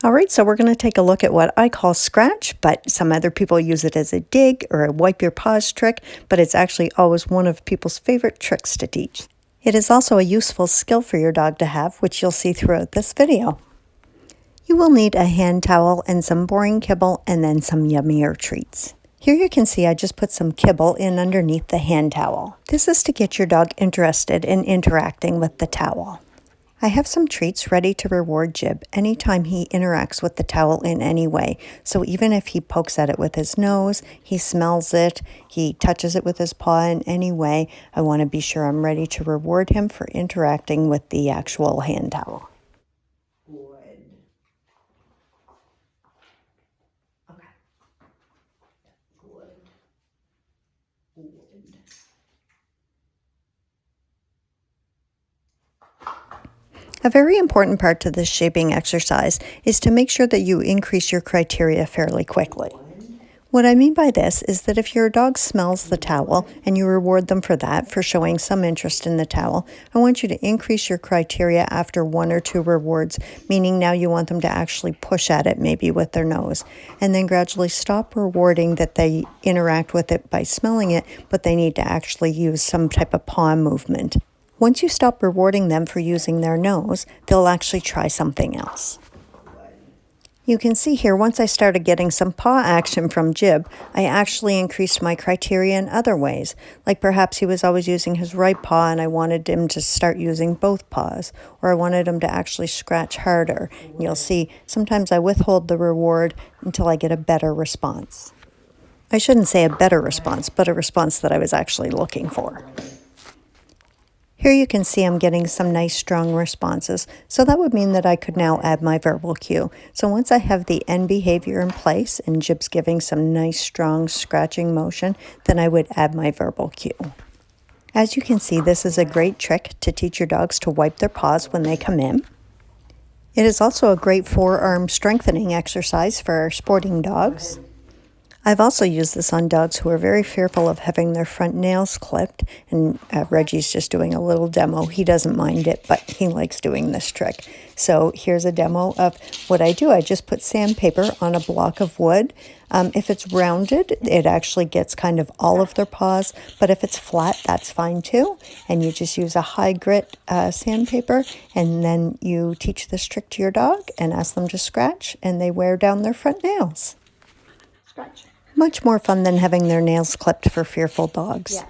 All right, so we're going to take a look at what I call scratch, but some other people use it as a dig or a wipe your paws trick, but it's actually always one of people's favorite tricks to teach. It is also a useful skill for your dog to have, which you'll see throughout this video. You will need a hand towel and some boring kibble and then some yummier treats. Here you can see I just put some kibble in underneath the hand towel. This is to get your dog interested in interacting with the towel. I have some treats ready to reward Jib anytime he interacts with the towel in any way. So even if he pokes at it with his nose, he smells it, he touches it with his paw in any way, I want to be sure I'm ready to reward him for interacting with the actual hand towel. Good. Okay. Good. Good. A very important part to this shaping exercise is to make sure that you increase your criteria fairly quickly. What I mean by this is that if your dog smells the towel and you reward them for that, for showing some interest in the towel, I want you to increase your criteria after 1 or 2 rewards, meaning now you want them to actually push at it maybe with their nose, and then gradually stop rewarding that they interact with it by smelling it, but they need to actually use some type of paw movement. Once you stop rewarding them for using their nose, they'll actually try something else. You can see here, once I started getting some paw action from Jib, I actually increased my criteria in other ways. Like perhaps he was always using his right paw and I wanted him to start using both paws, or I wanted him to actually scratch harder. And you'll see, sometimes I withhold the reward until I get a better response. I shouldn't say a better response, but a response that I was actually looking for. Here you can see I'm getting some nice strong responses, so that would mean that I could now add my verbal cue. So once I have the end behavior in place and Jib's giving some nice strong scratching motion, then I would add my verbal cue. As you can see, this is a great trick to teach your dogs to wipe their paws when they come in. It is also a great forearm strengthening exercise for our sporting dogs. I've also used this on dogs who are very fearful of having their front nails clipped, and Reggie's just doing a little demo. He doesn't mind it, but he likes doing this trick. So here's a demo of what I do. I just put sandpaper on a block of wood. If it's rounded, it actually gets kind of all of their paws, but if it's flat, that's fine too. And you just use a high grit sandpaper, and then you teach this trick to your dog and ask them to scratch, and they wear down their front nails. Scratch. Much more fun than having their nails clipped for fearful dogs. Yeah.